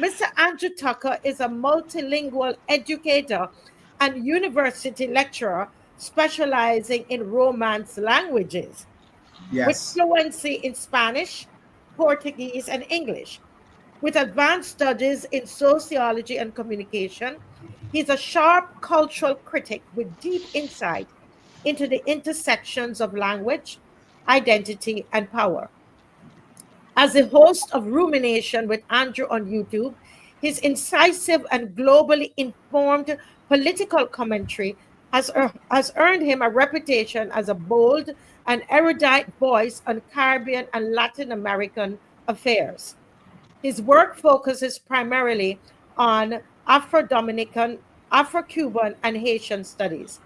Mr. Andrew Tucker is a multilingual educator and university lecturer specializing in Romance languages with Yes. fluency in Spanish, Portuguese, and English. With advanced studies in sociology and communication, he's a sharp cultural critic with deep insight into the intersections of language, identity, and power. As the host of Rumination with Andrew on YouTube, his incisive and globally informed political commentary has earned him a reputation as a bold and erudite voice on Caribbean and Latin American affairs. His work focuses primarily on Afro Dominican, Afro Cuban, and Haitian studies.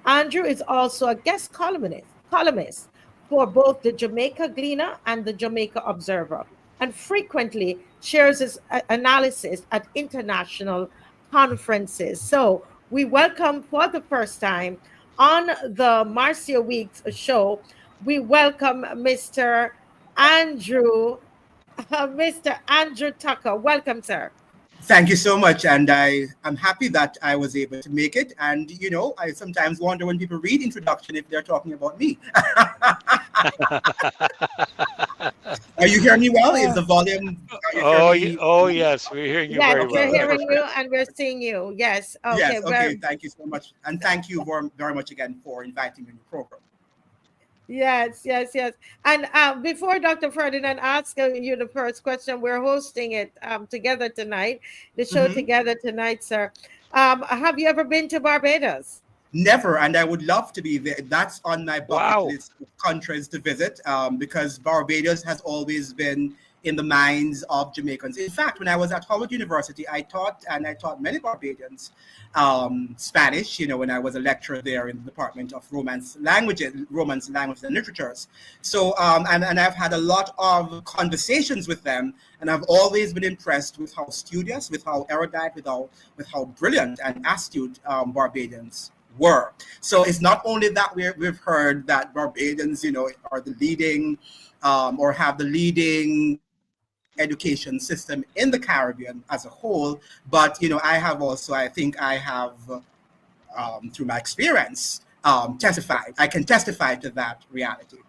Andrew is also a guest columnist for both the Jamaica Gleaner and the Jamaica Observer, and frequently shares his analysis at international conferences. So we welcome for the first time on the Marcia Weeks show, we welcome Andrew, Mr. Andrew Tucker. Welcome, sir. Thank you so much. And I'm happy that I was able to make it. And, I sometimes wonder when people read introduction if they're talking about me. Are you hearing me well? Is the volume, are you hearing me? Oh, yes, we're hearing you Yes, very Okay, we're well. good. hearing you Perfect. and we're seeing you. Yes. Okay. Yes, okay. Well, Thank you so much. And thank you very much again for inviting me to the program. yes, yes, yes. And before Dr. Ferdinand asks you the first question, we're hosting it together tonight, the show Hmm. together tonight, sir. Have you ever been to Barbados? Never, and I would love to be there. That's on my bucket Wow. list of countries to visit because Barbados has always been in the minds of Jamaicans. In fact, when I was at Howard University, I taught many Barbadians Spanish, when I was a lecturer there in the Department of Romance languages and literatures. So, and I've had a lot of conversations with them, and I've always been impressed with how studious, with how erudite, with how brilliant and astute Barbadians were. So it's not only that we've heard that Barbadians, are the leading or have the leading education system in the Caribbean as a whole, but I think I have through my experience I can testify to that reality.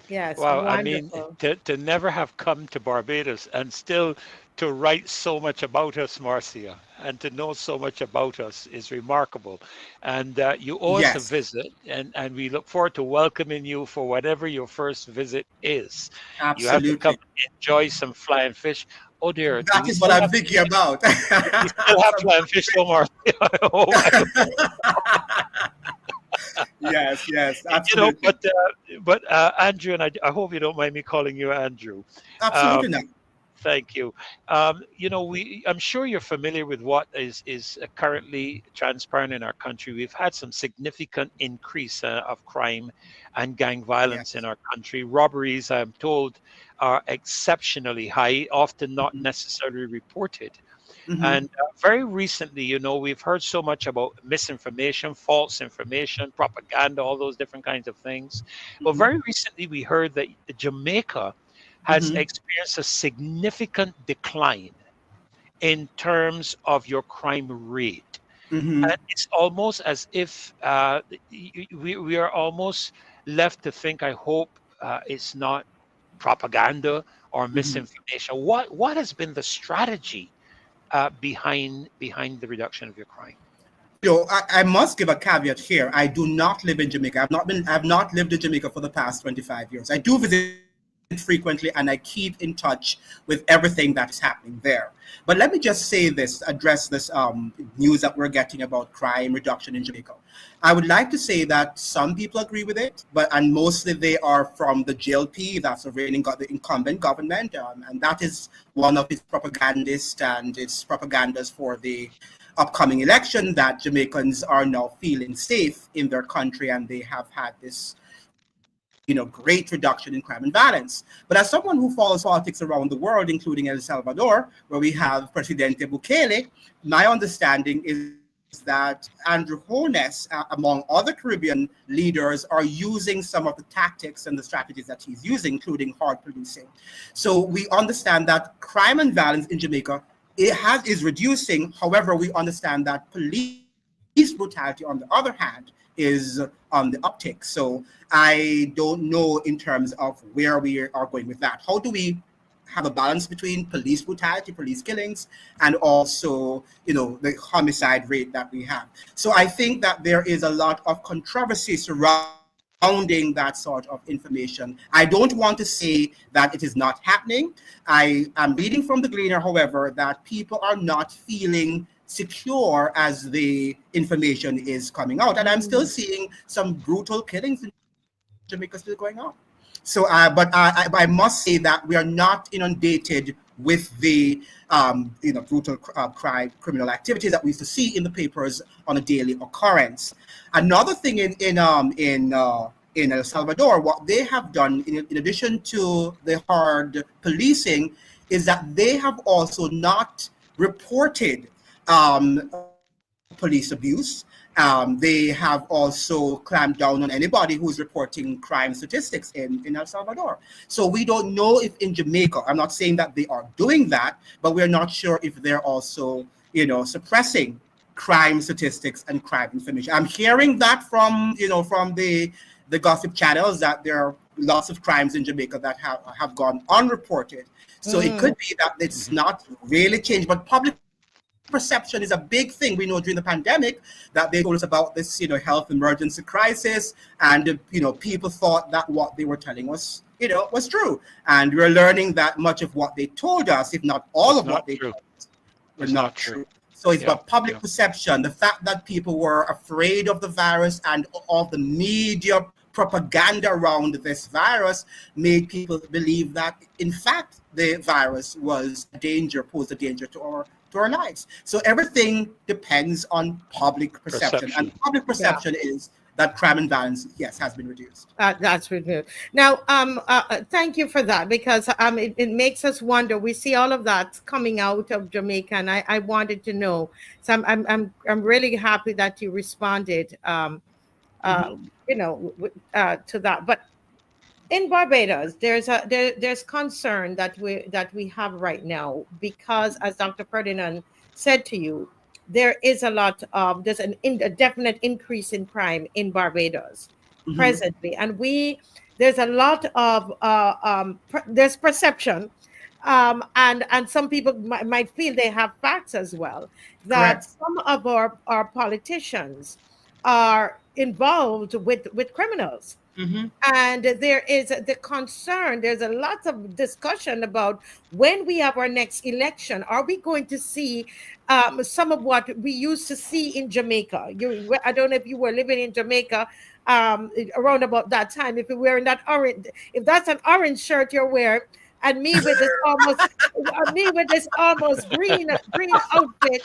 Yes, Wow, I mean, wonderful. to never have come to Barbados and still to write so much about us, Marcia, and to know so much about us is remarkable. And you owe us a Yes, visit, and we look forward to welcoming you for whatever your first visit is. You have to come absolutely. enjoy some flying fish. Oh dear, do That we is what still I'm have thinking about. we still have flying fish, though, Marcia? I hope. Yes, yes, absolutely. But Andrew, and I hope you don't mind me calling you Andrew. Absolutely not. Um, Thank you. I'm sure you're familiar with what is currently transpiring in our country. We've had some significant increase of crime and gang violence in Yes. our country. Robberies, I'm told, are exceptionally high, often not Hmm. necessarily reported. Hmm. And very recently, we've heard so much about misinformation, false information, propaganda, all those different kinds of things. But Hmm. very recently, we heard that Jamaica has Hmm. experienced a significant decline in terms of your crime rate. Hmm. And it's almost as if we are almost left to think, I hope it's not propaganda or Hmm. misinformation. What has been the strategy behind the reduction of your crime? I must give a caveat here. I do not live in Jamaica. I've not lived in Jamaica for the past 25 years. I do visit frequently and I keep in touch with everything that is happening there. But let me just say this, address this news that we're getting about crime reduction in Jamaica. I would like to say that some people agree with it, and mostly they are from the JLP, that's the incumbent government, and that is one of its propagandists and its propagandas for the upcoming election, that Jamaicans are now feeling safe in their country and they have had this, great reduction in crime and violence. But as someone who follows politics around the world, including El Salvador, where we have Presidente Bukele, my understanding is that Andrew Holness, among other Caribbean leaders, are using some of the tactics and the strategies that he's using, including hard policing. So we understand that crime and violence in Jamaica is reducing. However, we understand that police brutality, on the other hand, is on the uptick. So I don't know in terms of where we are going with that. How do we have a balance between police brutality, police killings, and also, the homicide rate that we have? So I think that there is a lot of controversy surrounding that sort of information. I don't want to say that it is not happening. I am reading from the Gleaner, however, that people are not feeling secure as the information is coming out. And I'm still seeing some brutal killings in Jamaica still going on. So, but I must say that we are not inundated with the, brutal crime, criminal activities that we used to see in the papers on a daily occurrence. Another thing in El Salvador, what they have done in addition to the hard policing, is that they have also not reported police abuse. They have also clamped down on anybody who's reporting crime statistics in El Salvador. So we don't know if in Jamaica, I'm not saying that they are doing that, but we're not sure if they're also, suppressing crime statistics and crime information. I'm hearing that from the gossip channels that there are lots of crimes in Jamaica that have gone unreported. So it could be that it's not really changed, but public perception is a big thing. We know during the pandemic that they told us about this, health emergency crisis, and people thought that what they were telling us, was true. And we're learning that much of what they told us, if not all It's of what not they true. told us, were It's not not true. true. So it's Yeah, about public yeah. perception, the fact that people were afraid of the virus and of the media propaganda around this virus made people believe that, in fact, the virus was a danger, posed a danger to our lives. So everything depends on public perception. And Perception. public Yeah. perception is that crime and violence, yes, has been reduced. That's really now. Thank you for that, because it makes us wonder. We see all of that coming out of Jamaica, and I wanted to know. So I'm really happy that you responded. Uh, Mhm. to that. But in Barbados, there's concern that we have right now, because, as Dr. Ferdinand said to you, there's a definite increase in crime in Barbados Mhm. presently, and there's a lot of there's perception, and some people might feel they have facts as well, that Correct. some of our politicians are involved with criminals. Mhm. And there is the concern, there's a lot of discussion about, when we have our next election, are we going to see some of what we used to see in Jamaica? I don't know if you were living in Jamaica around about that time, if you're wearing that orange, if that's an orange shirt you're wearing, and me with this almost green outfit,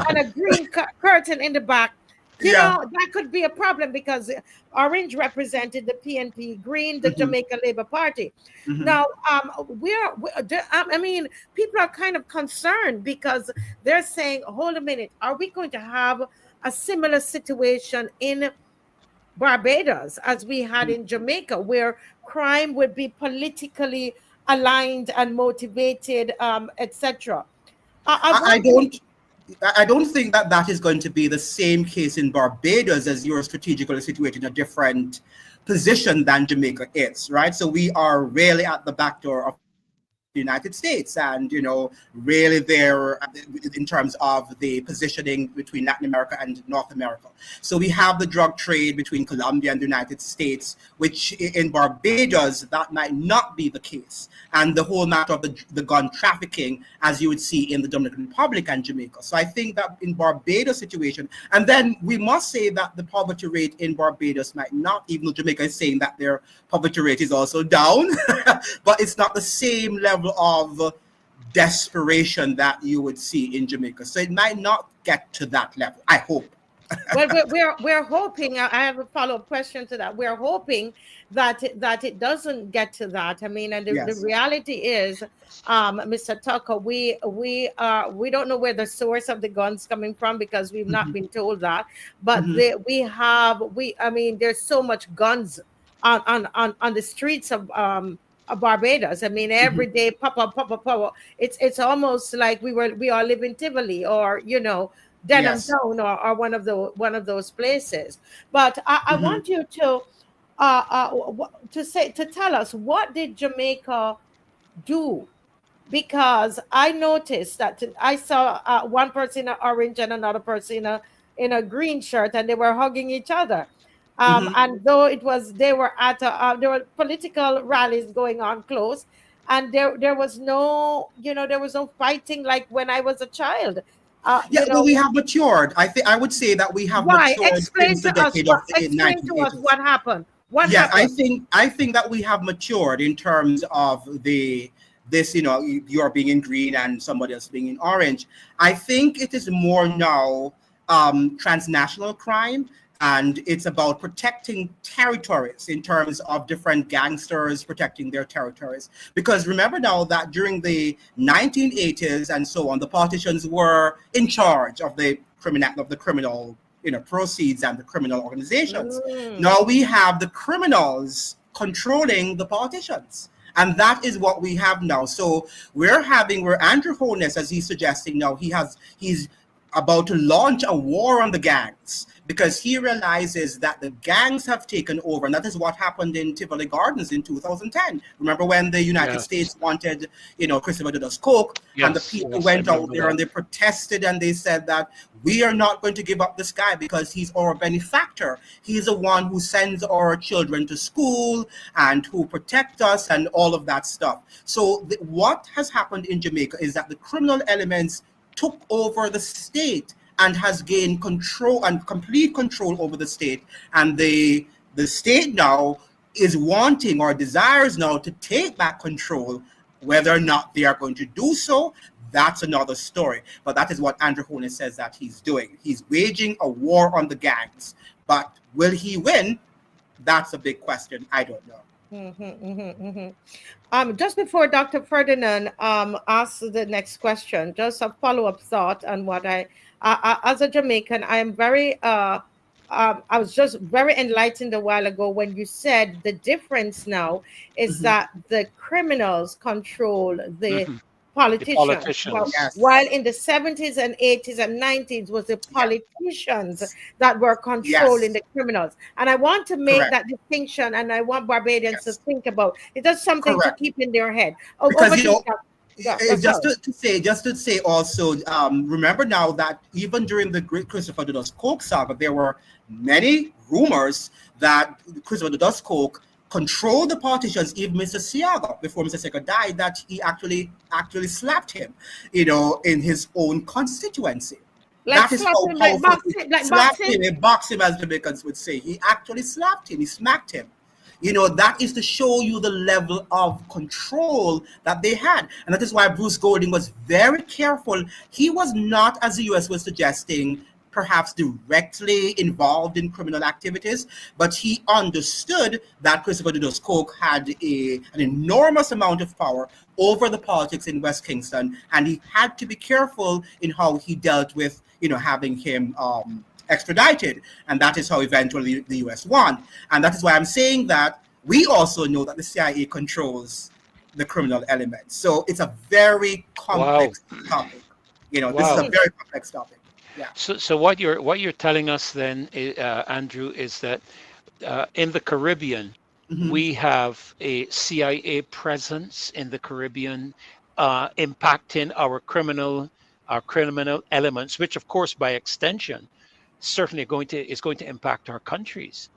and a green curtain in the back. Yeah. That could be a problem, because orange represented the PNP, green the Mhm. Jamaica Labour Party. Mhm. Now, I mean, people are kind of concerned, because they're saying, hold a minute, are we going to have a similar situation in Barbados as we had in Jamaica, where crime would be politically aligned and motivated, etc.? I I, I want to. don't I don't think that that is going to be the same case in Barbados, as you're strategically situated in a different position than Jamaica is, right? So we are really at the back door of the United States, and really there in terms of the positioning between Latin America and North America. So we have the drug trade between Colombia and the United States, which in Barbados that might not be the case, and the whole matter of the gun trafficking, as you would see in the Dominican Republic and Jamaica. So I think that in Barbados situation, and then we must say that the poverty rate in Barbados might not, even though Jamaica is saying that their poverty rate is also down, but it's not the same level of desperation that you would see in Jamaica. So it might not get to that level. I hope. Well, we're hoping. I have a follow-up question to that. We're hoping that it doesn't get to that. I mean, and the Yes. reality is, Mr. Tucker, we don't know where the source of the guns coming from, because we've not Mhm. been told that. But Mhm. I mean, there's so much guns on the streets of Barbados. I mean, every Mhm. day, pop up, pop up, pop up. It's almost like we all live in Tivoli, or Denham Yes. Town, or one of those places. But I Mhm. want you to to tell us, what did Jamaica do? Because I noticed that I saw one person in an orange and another person in a green shirt, and they were hugging each other. Mhm. And though they were at there were political rallies going on close, and there was no, there was no fighting like when I was a child. Yeah, well, we have matured. I think I would say that we have Why? matured since the decade of the Explain to us 1980s. what happened. What Yes, happened? I think that we have matured in terms of the this, you're being in green and somebody else being in orange. I think it is more now transnational crime, and it's about protecting territories in terms of different gangsters protecting their territories. Because remember now that during the 1980s and so on, the politicians were in charge of the criminal proceeds and the criminal organizations. Mm. Now we have the criminals controlling the politicians. And that is what we have now. So where Andrew Holness, as he's suggesting now, he's about to launch a war on the gangs because he realizes that the gangs have taken over. And that is what happened in Tivoli Gardens in 2010. Remember when the United Yes. States wanted, Christopher Douglas Coke, and the Yes. people Yes. I went out remember there that. and they protested and they said that we are not going to give up this guy because he's our benefactor. He's the one who sends our children to school and who protect us and all of that stuff. So what has happened in Jamaica is that the criminal elements took over the state and has gained control and complete control over the state. And the state now is wanting or desires now to take back control. Whether or not they are going to do so, that's another story. But that is what Andrew Holness says that he's doing. He's waging a war on the gangs. But will he win? That's a big question. I don't know. Just before Dr. Ferdinand asks the next question, just a follow-up thought on what as a Jamaican, I am I was just very enlightened a while ago when you said the difference now is Mhm. that the criminals control the Hmm. The politicians. politicians. While Yes. in the 70s and 80s and 90s was the Yeah. politicians that were controlling Yes. the criminals. And I want to make Correct. that distinction, and I want Barbadians to Yes. think about it. That's something to Correct. keep in their head. Oh, Because over to you, just sorry. to say also, remember now that even during the great Christopher Dudas Coke saga, there were many rumors that Christopher Dudas Coke controlled the politicians. Even Mr. Siaga, before Mr. Siaga died, that he actually slapped him, in his own constituency. Like That is how slapping, like powerful he boxing, like slapped boxing. him. He boxed him, as Jamaicans would say. He actually slapped him. He smacked him. That is to show you the level of control that they had. And that is why Bruce Golding was very careful. He was not, as the US was suggesting, perhaps directly involved in criminal activities, but he understood that Christopher Dudos Coke had an enormous amount of power over the politics in West Kingston, and he had to be careful in how he dealt with, having him extradited, and that is how eventually the US won. And that is why I'm saying that we also know that the CIA controls the criminal element. So it's a very Wow. complex topic. This is a Wow. Mhm. very complex topic. Yeah. So what you're telling us then, Andrew, is that in the Caribbean, Hmm. we have a CIA presence in the Caribbean, impacting our criminal elements, which of course by extension certainly going to impact our countries.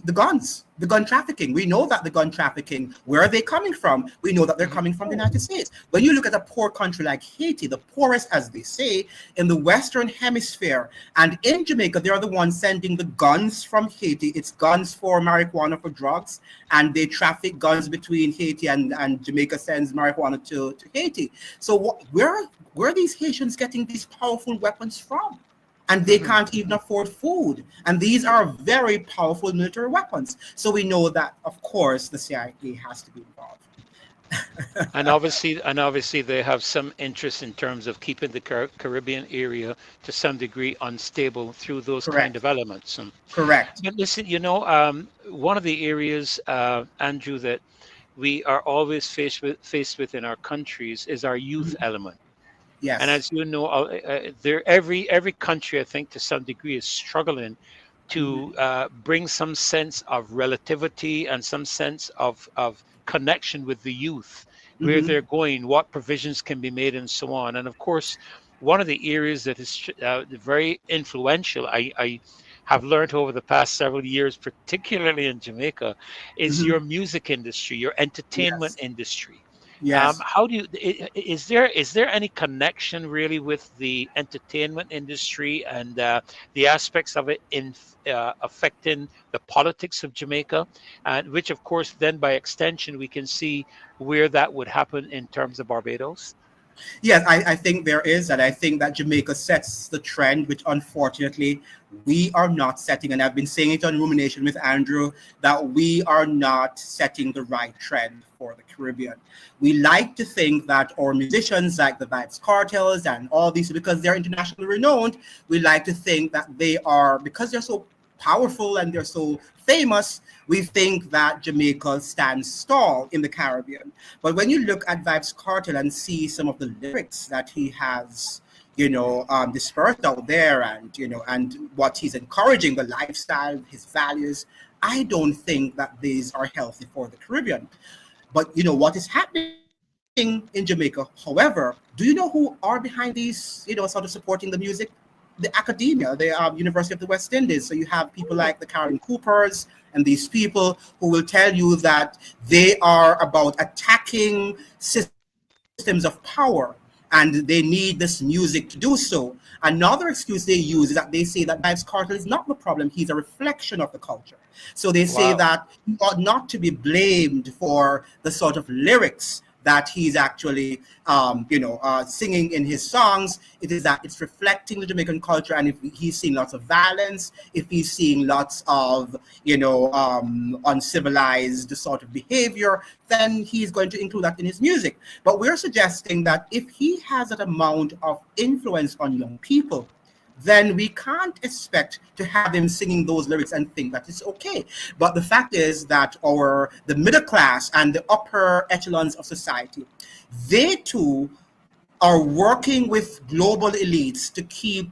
The gun trafficking. We know that the gun trafficking, where are they coming from? We know that they're Mhm. coming from the United States. When you look at a poor country like Haiti, the poorest, as they say, in the Western Hemisphere, and in Jamaica, they are the ones sending the guns from Haiti. It's guns for marijuana, for drugs, and they traffic guns between Haiti and Jamaica sends marijuana to Haiti. So where are these Haitians getting these powerful weapons from? And they Mhm. can't even afford food. And these are very powerful military weapons. So we know that, of course, the CIA has to be involved. And obviously they have some interest in terms of keeping the Caribbean area to some degree unstable through those kind Correct. of elements. Correct. But listen, one of the areas, Andrew, that we are always faced with in our countries is our youth Mhm. element. And Yes. as you know, there every country, I think, to some degree, is struggling to Mhm. bring some sense of relativity and some sense of connection with the youth, where Mhm. they're going, what provisions can be made, and so on. And of course, one of the areas that is very influential, I have learned over the past several years, particularly in Jamaica, is Mhm. your music industry, your entertainment Yes. industry. Yes. How do you is there any connection really with the entertainment industry and the aspects of it in affecting the politics of Jamaica, and which of course then by extension we can see where that would happen in terms of Barbados? Yes, I think there is, and I think that Jamaica sets the trend, which unfortunately we are not setting. And I've been saying it on Rumination with Andrew that we are not setting the right trend for the Caribbean. We like to think that our musicians, like the Vibes Cartels and all these, because they're internationally renowned, we like to think that they are, because they're so powerful and they're so famous, we think that Jamaica stands tall in the Caribbean. But when you look at Vibes Cartel and see some of the lyrics that he has, dispersed out there, and and what he's encouraging, the lifestyle, his values, I don't think that these are healthy for the Caribbean. But you know what is happening in Jamaica, however, do you know who are behind these, sort of supporting the music? The academia, the University of the West Indies. So you have people like the Carolyn Coopers and these people who will tell you that they are about attacking systems of power and they need this music to do so. Another excuse they use is that they say that Vibes Cartel is not the problem, he's a reflection of the culture. So they say Wow. that he ought not to be blamed for the sort of lyrics that he's actually singing in his songs. It is that it's reflecting the Jamaican culture, and if he's seeing lots of violence, if he's seeing lots of uncivilized sort of behavior, then he's going to include that in his music. But we're suggesting that if he has that amount of influence on young people, then we can't expect to have him singing those lyrics and think that it's okay. But the fact is that the middle class and the upper echelons of society, they too are working with global elites to keep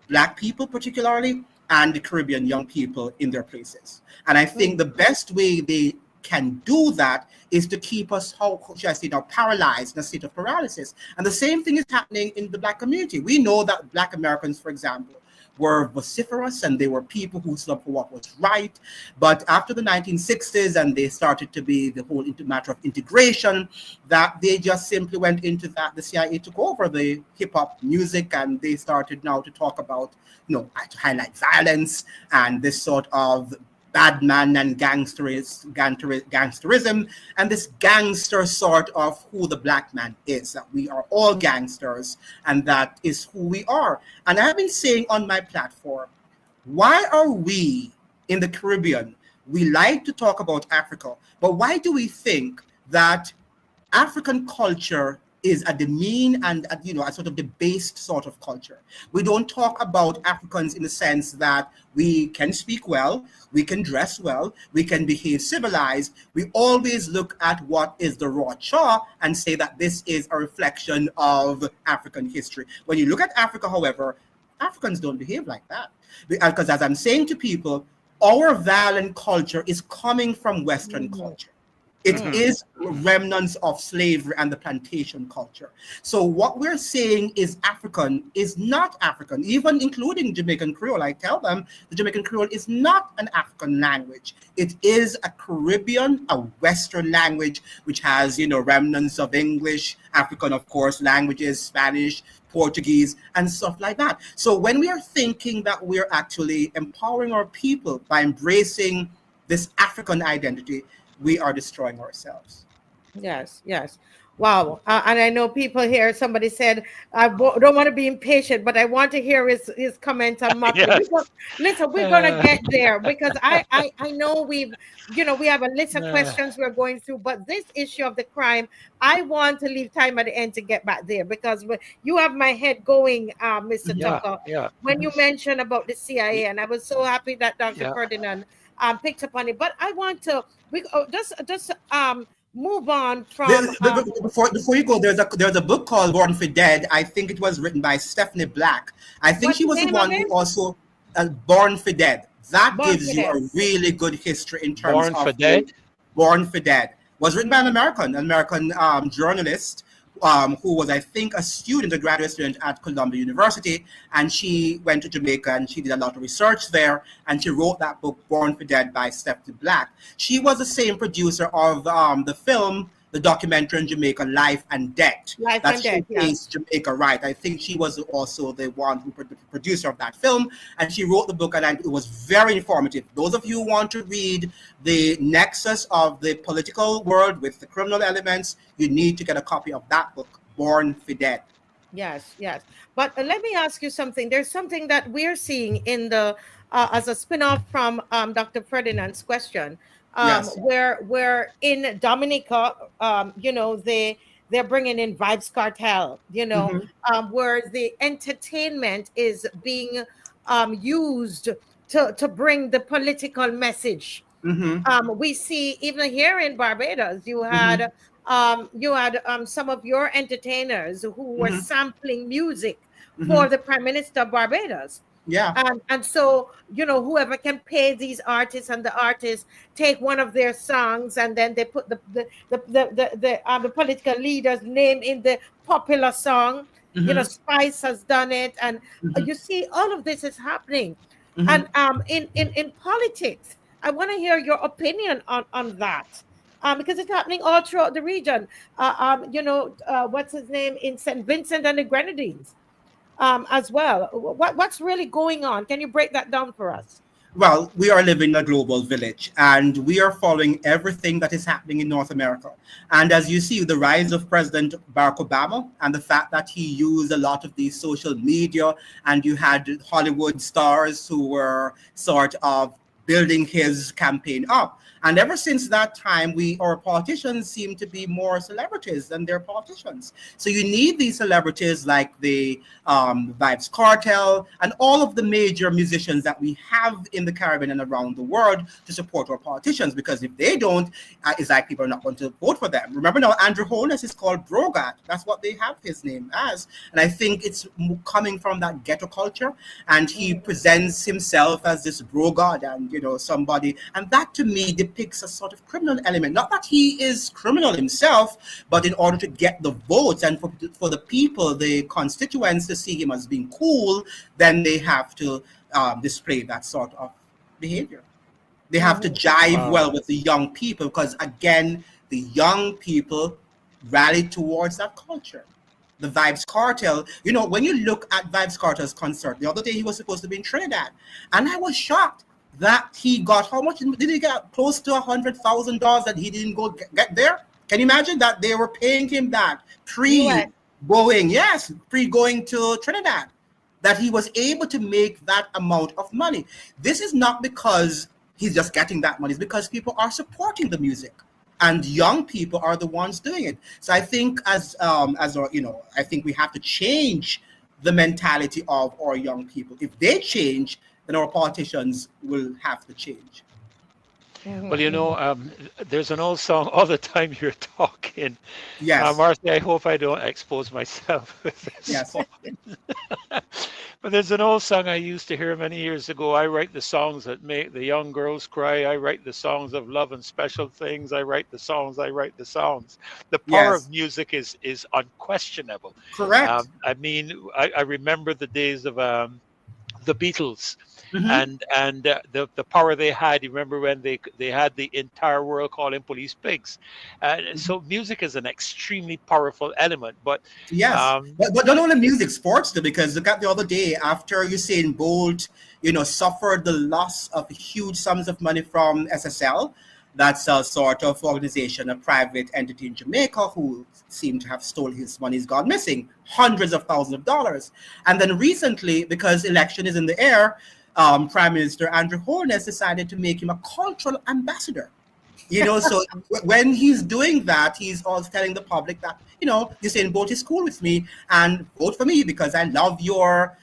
Black people particularly and the Caribbean young people in their places. And I think the best way they can do that is to keep us, how should I say now, paralyzed in a state of paralysis. And the same thing is happening in the Black community. We know that Black Americans, for example, were vociferous and they were people who stood up for what was right. But after the 1960s and they started to be the whole matter of integration, that they just simply went into that. The CIA took over the hip hop music and they started now to talk about, to highlight violence and this sort of bad man and gangsterism, and this gangster sort of who the Black man is, that we are all gangsters and that is who we are. And I've been saying on my platform, why are we in the Caribbean, we like to talk about Africa, but why do we think that African culture is a demean and a sort of debased sort of culture? We don't talk about Africans in the sense that we can speak well, we can dress well, we can behave civilized. We always look at what is the raw chaw and say that this is a reflection of African history. When you look at Africa, however, Africans don't behave like that. Because as I'm saying to people, our violent culture is coming from Western culture. It Hmm. is remnants of slavery and the plantation culture. So what we're saying is African is not African, even including Jamaican Creole. I tell them the Jamaican Creole is not an African language. It is a Caribbean, a Western language, which has, remnants of English, African, of course, languages, Spanish, Portuguese, and stuff like that. So when we are thinking that we're actually empowering our people by embracing this African identity, we are destroying ourselves. Yes, yes. Wow. And I know people here, somebody said, don't want to be impatient, but I want to hear his comment on mockery. Yes. Listen, we're going to Uh, get there because I know we have a list of uh, questions we're going through, but this issue of the crime, I want to leave time at the end to get back there because you have my head going, Mr. Mhm. yeah, Tucker, yeah, when you mentioned about the y- CIA, and I was so happy that Dr. yeah. Ferdinand picked up on it. But I want to, we just move on from Before you go, there's a book called Born for Dead. I think it was written by Stephanie Black. I think what's she the was the name of one who it? also Born for Dead. That Born gives for you Dead. a really good history in terms Born for of Dead. the Born for Dead. Was written by Mm, An American journalist who was, I think, a student, a graduate student at Columbia University, and she went to Jamaica and she did a lot of research there, and she wrote that book, Born for Dead by Stephanie Black. She was the same producer of the film, the documentary in Jamaica, Life and Death, Life that and Death, yeah. showcased Jamaica, right? I think she was also the one who the producer of that film, and she wrote the book, and it was very informative. Those of you who want to read the nexus of the political world with the criminal elements, you need to get a copy of that book, Born for Dead. Yes, yes. But let me ask you something. There's something that we're seeing in the as a spin-off from Dr. Ferdinand's question, Yes. where in Dominica, they're bringing in Vibes Cartel, Mm-hmm. where the entertainment is being used to bring the political message. Mm-hmm. We see even here in Barbados, Mm-hmm. you had some of your entertainers who were Mm-hmm. sampling music Mm-hmm. for the Prime Minister of Barbados. Yeah. And so, whoever can pay these artists, and the artists take one of their songs, and then they put the political leader's name in the popular song. Mm-hmm. Spice has done it, and Mm-hmm. you see all of this is happening. Mm-hmm. And in politics, I want to hear your opinion on that, because it's happening all throughout the region. What's his name in St. Vincent and the Grenadines, as well. What's really going on? Can you break that down for us? Well, we are living in a global village and we are following everything that is happening in North America. And as you see, the rise of President Barack Obama and the fact that he used a lot of these social media, and you had Hollywood stars who were sort of building his campaign up. And ever since that time, our politicians seem to be more celebrities than their politicians. So you need these celebrities like the Vibes Cartel and all of the major musicians that we have in the Caribbean and around the world to support our politicians. Because if they don't, it's like people are not going to vote for them. Remember now, Andrew Holness is called Brogat. That's what they have his name as. And I think it's coming from that ghetto culture. And he presents himself as this bro god and somebody, and that to me depicts a sort of criminal element. Not that he is criminal himself, but in order to get the votes and for the people, the constituents, to see him as being cool, then they have to display that sort of behavior. They have to jive Wow. well with the young people, because again, the young people rally towards that culture. The Vibes Cartel, when you look at Vibes Cartel's concert, the other day he was supposed to be in Trinidad, and I was shocked that he got, how much did he get? Close to $100,000 that he didn't go get there. Can you imagine that they were paying him that U.S. pre-going to Trinidad, that he was able to make that amount of money. This is not because he's just getting that money, it's because people are supporting the music. And young people are the ones doing it. So I think I think we have to change the mentality of our young people. If they change, then our politicians will have to change. Well, Mhm. there's an old song all the time you're talking. Yes, Marcia, I hope I don't expose myself with this yes, one. But there's an old song I used to hear many years ago. I write the songs that make the young girls cry. I write the songs of love and special things. I write the songs. I write the songs. The power of yes, music is unquestionable. correct. I mean, I remember the days of the Beatles Hmm. and the power they had. You remember when they had the entire world calling police pigs. So music is an extremely powerful element. But Yes, um, but not I, only music, sports too, because look at the other day after Usain Bolt, suffered the loss of huge sums of money from SSL. That's a sort of organization, a private entity in Jamaica who seem to have stolen his money. He's gone missing, hundreds of thousands of dollars. And then recently, because election is in the air, Prime Minister Andrew Holness decided to make him a cultural ambassador. So when he's doing that, he's also telling the public that, you're saying vote is cool with me and vote for me because I love your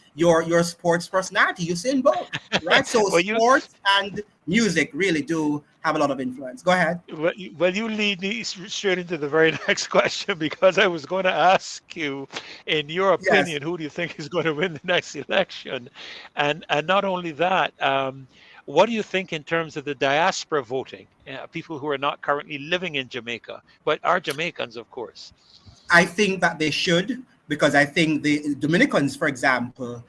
sports personality. You're saying vote, right? So well, you sports and music really do have a lot of influence. Go ahead. Well, you lead me straight into the very next question because I was going to ask you, in your Yes. opinion, who do you think is going to win the next election? And not only that, what do you think in terms of the diaspora voting, people who are not currently living in Jamaica, but are Jamaicans, of course? I think that they should, because I think the Dominicans, for example,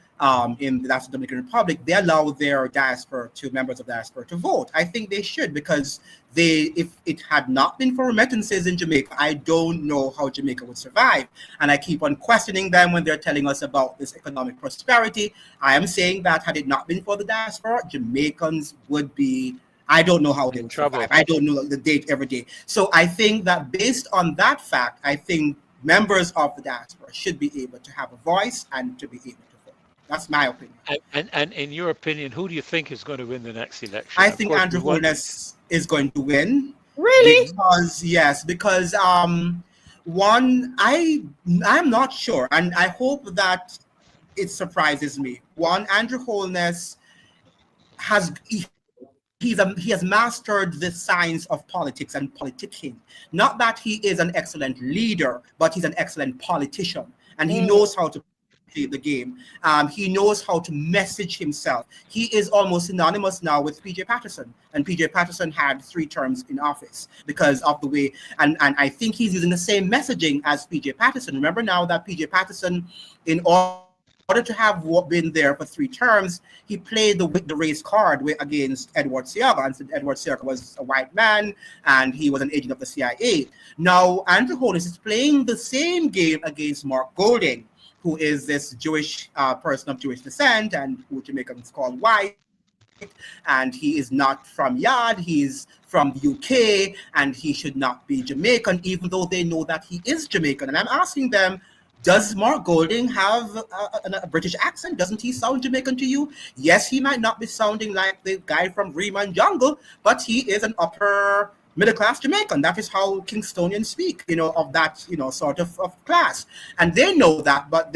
in the Dominican Republic, they allow their diaspora to members of diaspora to vote. I think they should, because if it had not been for remittances in Jamaica, I don't know how Jamaica would survive. And I keep on questioning them when they're telling us about this economic prosperity. I am saying that had it not been for the diaspora, Jamaicans would be, I don't know how they In would survive. trouble. I don't know the date every day. So I think that based on that fact, I think members of the diaspora should be able to have a voice and to be able to vote. That's my opinion. And in your opinion, who do you think is going to win the next election? I Of think course, we Andrew want. Holness is going to win Really? because yes, because one, I'm not sure, and I hope that it surprises me. One, Andrew Holness has he has mastered the science of politics and politicking. Not that he is an excellent leader, but he's an excellent politician, and he Mm. knows how to play the game. He knows how to message himself. He is almost synonymous now with PJ Patterson, and PJ Patterson had 3 terms in office because of the way, and I think he's using the same messaging as PJ Patterson. Remember now that PJ Patterson, in order to have been there for 3 terms, he played the race card against Edward Seaga, and said Edward Seaga was a white man and he was an agent of the CIA. Now Andrew Holness is playing the same game against Mark Golding, who is this Jewish person of Jewish descent and who Jamaicans call white, and he is not from Yard, he's from the UK, and he should not be Jamaican, even though they know that he is Jamaican. And I'm asking them, does Mark Golding have a British accent? Doesn't he sound Jamaican to you? Yes, he might not be sounding like the guy from Riemann Jungle, but he is an upper middle class Jamaican. That is how Kingstonians speak, of that, sort of class. And they know that, but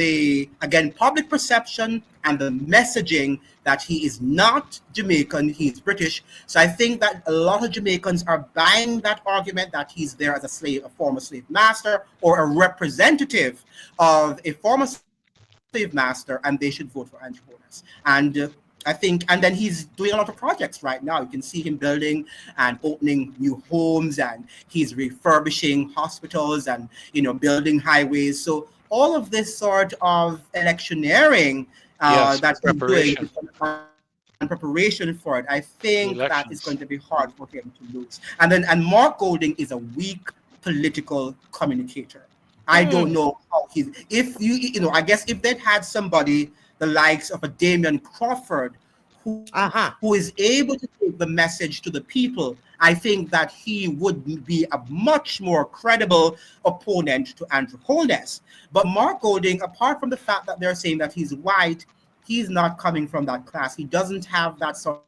again, public perception and the messaging that he is not Jamaican, he's British. So I think that a lot of Jamaicans are buying that argument that he's there as a slave, a former slave master, or a representative of a former slave master, and they should vote for Andrew Holness. And I think, and then he's doing a lot of projects right now. You can see him building and opening new homes, and he's refurbishing hospitals and, building highways. So all of this sort of electioneering Yes, that he's doing preparation. and preparation for it, I think that is Elections. going to be hard for him to lose. And Mark Golding is a weak political communicator. I don't Mm. know how I guess if they'd had somebody the likes of a Damian Crawford Uh-huh. who is able to take the message to the people, I think that he would be a much more credible opponent to Andrew Holness. But Mark Golding, apart from the fact that they're saying that he's white, he's not coming from that class. He doesn't have that sort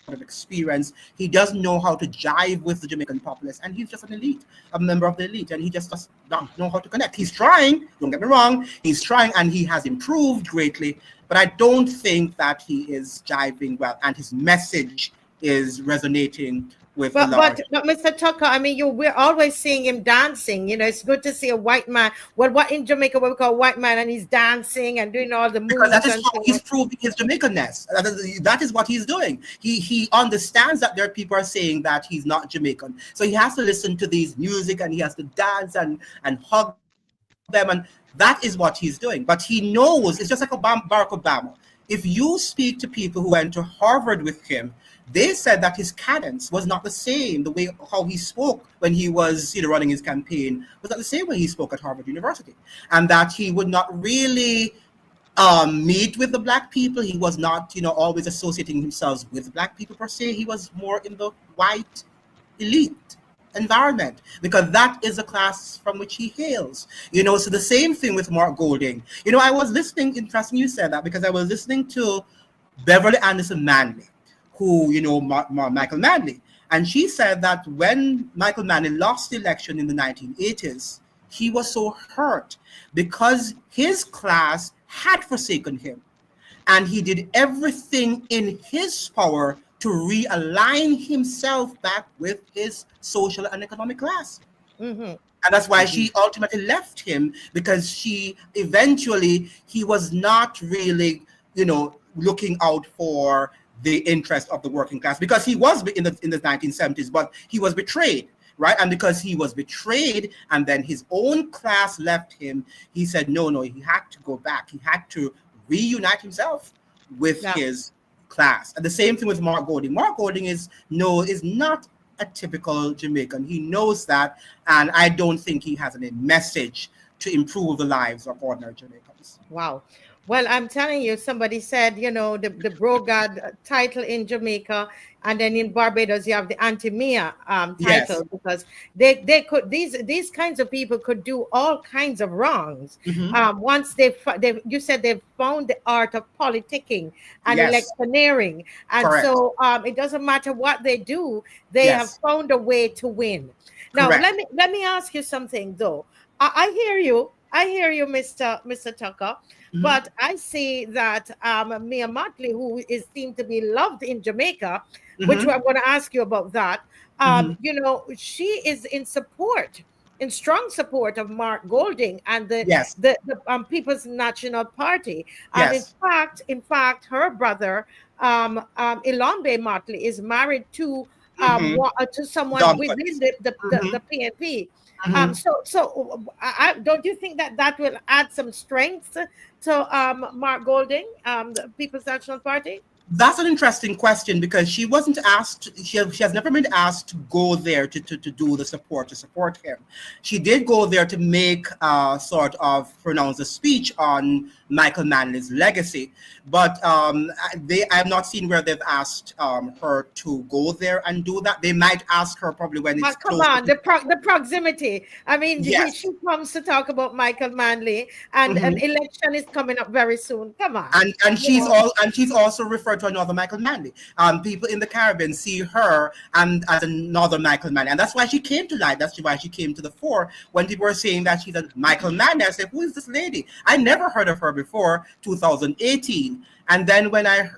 of experience. He doesn't know how to jive with the Jamaican populace, and he's just an elite, a member of the elite, and he just does not know how to connect. He's trying, don't get me wrong, he's trying, and he has improved greatly, but I don't think that he is jiving well, and his message is resonating with the But large. Mr. Tucker, I mean, we're always seeing him dancing. It's good to see a white man. Well, what in Jamaica what we call white man, and he's dancing and doing all the Because that moves is and how so he's on. proving his Jamaicanness. That is what he's doing. He understands that there are people are saying that he's not Jamaican. So he has to listen to these music and he has to dance and hug them. And that is what he's doing. But he knows, it's just like Barack Obama. If you speak to people who went to Harvard with him, they said that his cadence was not the same. The way how he spoke when he was running his campaign was not the same when he spoke at Harvard University. And that he would not really meet with the black people. He was not, always associating himself with black people per se. He was more in the white elite environment because that is the class from which he hails. So the same thing with Mark Golding. I was listening, interesting you said that, because I was listening to Beverly Anderson Manley, who, Michael Manley. And she said that when Michael Manley lost the election in the 1980s, he was so hurt because his class had forsaken him. And he did everything in his power to realign himself back with his social and economic class. Mm-hmm. And that's why Mhm. she ultimately left him, because she eventually, he was not really, looking out for the interest of the working class, because he was in the 1970s, but he was betrayed, right? And because he was betrayed and then his own class left him, he said no, no, he had to go back. He had to reunite himself with Yeah. his class. And the same thing with Mark Golding. Mark Golding is not a typical Jamaican. He knows that, and I don't think he has any message to improve the lives of ordinary Jamaicans. Wow. Well, I'm telling you, somebody said, the bro god title in Jamaica, and then in Barbados you have the Auntie Mia Yes. title, because they could, these kinds of people could do all kinds of wrongs. Hmm. Once they you said they've found the art of politicking and Yes. electioneering, and Correct. so it doesn't matter what they do, they have Yes. found a way to win. Now, Correct. let me ask you something though. I hear you. I hear you, Mr. Tucker. Hmm. But I see that Mia Motley, who is seemed to be loved in Jamaica, which Hmm. I'm going to ask you about that. Hmm. She is in strong support of Mark Golding and Yes. the People's National Party. And Yes. in fact, her brother, Ilambe Motley, is married Hmm. to someone Done. within the Hmm. PNP. Hmm. Don't you think that that will add some strength to Mark Golding, the People's National Party? That's an interesting question, because she wasn't asked, she has never been asked to go there to do the support, to support him. She did go there to make sort of pronounce a speech on Michael Manley's legacy. But I have not seen where they've asked her to go there and do that. They might ask her probably when it's Come closer on, to. the proximity. I mean, Yes. she comes to talk about Michael Manley, and an Mhm. election is coming up very soon. Come on, And you know. she's also referred to another Michael Manley. People in the Caribbean see her and as another Michael Manley, and that's why she came to light. That's why she came to the fore when people were saying that she's a Michael Manley. I said, "Who is this lady? I never heard of her before." 2018, and then when I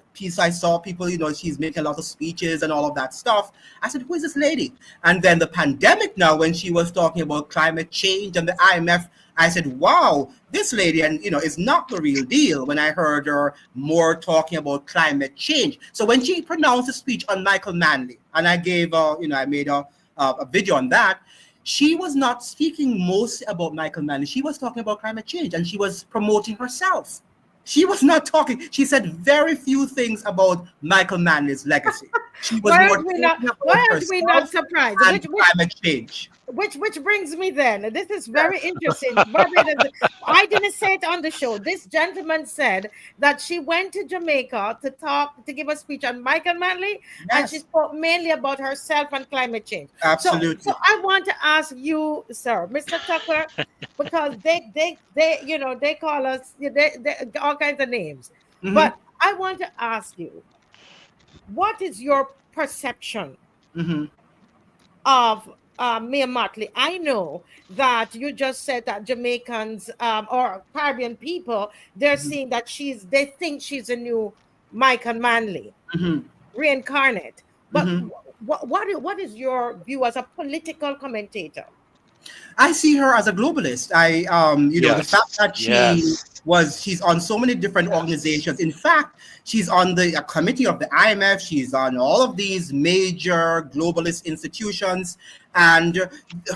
saw people, she's making a lot of speeches and all of that stuff. I said, "Who is this lady?" And then the pandemic now, when she was talking about climate change and the IMF. I said, wow, this lady, and is not the real deal, when I heard her more talking about climate change. So when she pronounced a speech on Michael Manley, and I gave, I made a video on that, she was not speaking mostly about Michael Manley. She was talking about climate change, and she was promoting herself. She was not talking. She said very few things about Michael Manley's legacy. She was Why more aren't we not? talking Why about aren't we not herself surprised? and climate change. Which brings me then. This is very Yes. interesting. Barbados. I didn't say it on the show. This gentleman said that she went to Jamaica to give a speech on Michael Manley, and she Yes, spoke mainly about herself and climate change. So absolutely. I want to ask you, sir, Mr. Tucker, because they call us all kinds of names, Hmm. but I want to ask you, what is your perception Hmm. of Mia Motley? I know that you just said that Jamaicans or Caribbean people, they're seeing that they think she's a new Michael Manley Hmm. reincarnate. But Hmm. what is your view as a political commentator? I see her as a globalist. The fact Yes. that Yes. she's on so many different Yes. organizations. In fact, she's on the committee of the IMF. She's on all of these major globalist institutions, and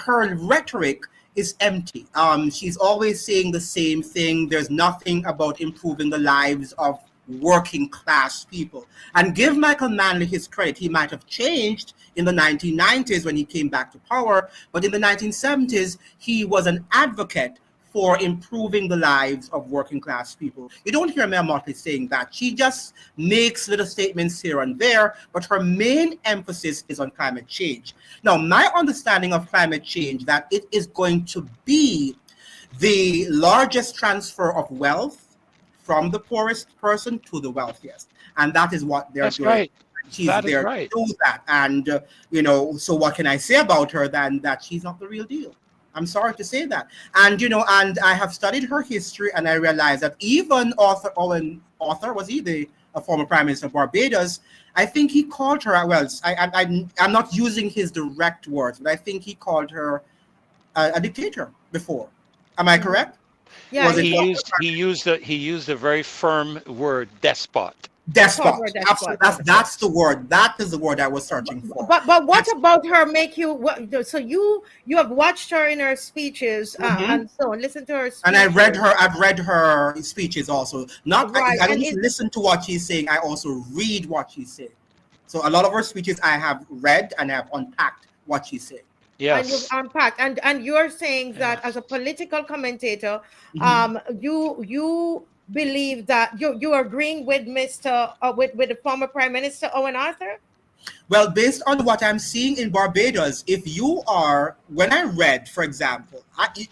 her rhetoric is empty. She's always saying the same thing. There's nothing about improving the lives of working class people. And give Michael Manley his credit. He might have changed in the 1990s when he came back to power, but in the 1970s, he was an advocate for improving the lives of working class people. You don't hear Mia Motley saying that. She just makes little statements here and there, but her main emphasis is on climate change. Now, my understanding of climate change, that it is going to be the largest transfer of wealth from the poorest person to the wealthiest. And that is what they're That's doing. right. She's That is there to right. do that. And, so what can I say about her than that she's not the real deal? I'm sorry to say that. And, and I have studied her history, and I realized that even author Owen, was he the a former prime minister of Barbados, I think he called her, well, I'm not using his direct words, but I think he called her a dictator before. Am I Mhm. correct? Yeah, Was it He used a very firm word, despot. he called her a despot? despot. Absolutely. That's the word. That is the word I was searching for. But what That's, about her make you so you have watched her in her speeches mhm. and so on, listen to her And I read speeches, her. I've read her speeches also. Not right? I don't And just is listen to what she's saying. I also read what she's saying. So a lot of her speeches I have read and have unpacked what she's saying. and you've Yes. unpacked and you're saying that as Yes. a political commentator, Mhm. you believe that you're agreeing with Mr. With the former Prime Minister Owen Arthur. Well, based on what I'm seeing in Barbados, if you are, when I read, for example,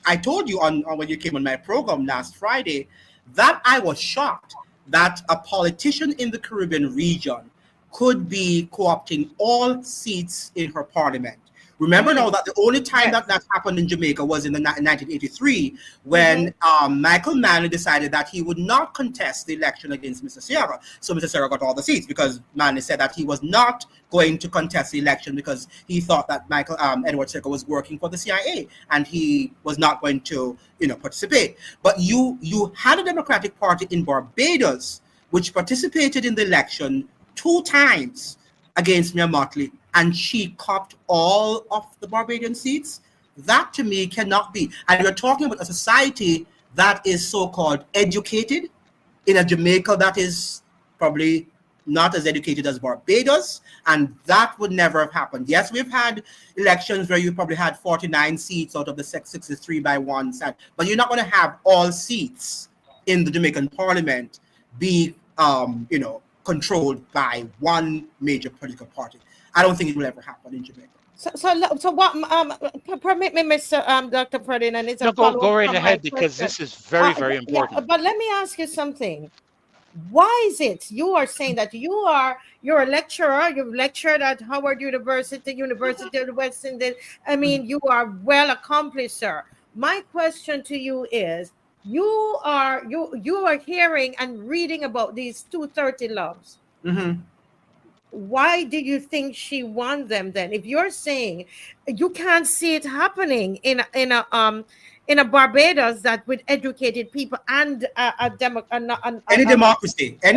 I told you on when you came on my program last Friday that I was shocked that a politician in the Caribbean region could be co-opting all seats in her parliament. Remember now Mm, that the only time that yes. that happened in Jamaica was in 1983 Mm-hmm. when Michael Manley decided that he would not contest the election against Mr. Sierra. So Mr. Sierra got all the seats because Manley said that he was not going to contest the election because he thought that Edward Sierra was working for the CIA and he was not going to participate. But you had a Democratic Party in Barbados which participated in the election two times against Mia Mottley, and she copped all of the Barbadian seats. That to me cannot be. And you're talking about a society that is so-called educated in a Jamaica that is probably not as educated as Barbados, and that would never have happened. Yes, we've had elections where you probably had 49 seats out of the 63 by one side, but you're not going to have all seats in the Jamaican Parliament be, controlled by one major political party. I don't think it will ever happen in Jamaica. So what permit me, Mr. Dr. Ferdinand, it's a No, go follow-up right from my ahead because question. this is very, very Yeah, important. but let me ask you something. Why is it you are saying that you're a lecturer, you've lectured at Howard University of the West Indies. I mean, you are well accomplished, sir. My question to you is you are hearing and reading about these 230 loves. Mm-hmm. Why do you think she won them then? If you're saying you can't see it happening in a Barbados that with educated people and a demo Any democracy, I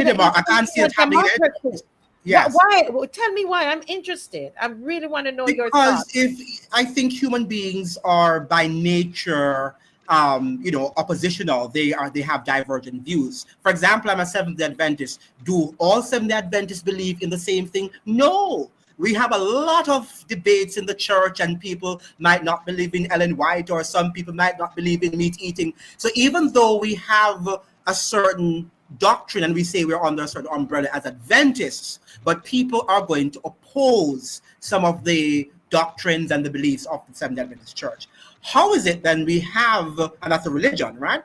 can't see in a it happening in any democracy. democracy. Yes. Why? Well, tell me why. I'm interested. I really want to know your Because thoughts. if I think human beings are by nature, oppositional. They have divergent views. For example, I'm a Seventh Day Adventist. Do all Seventh Day Adventists believe in the same thing? No. We have a lot of debates in the church, and people might not believe in Ellen White, or some people might not believe in meat eating. So even though we have a certain doctrine and we say we're under a certain umbrella as Adventists, but people are going to oppose some of the doctrines and the beliefs of the Seventh-day Adventist Church. How is it then we have, and that's a religion, right?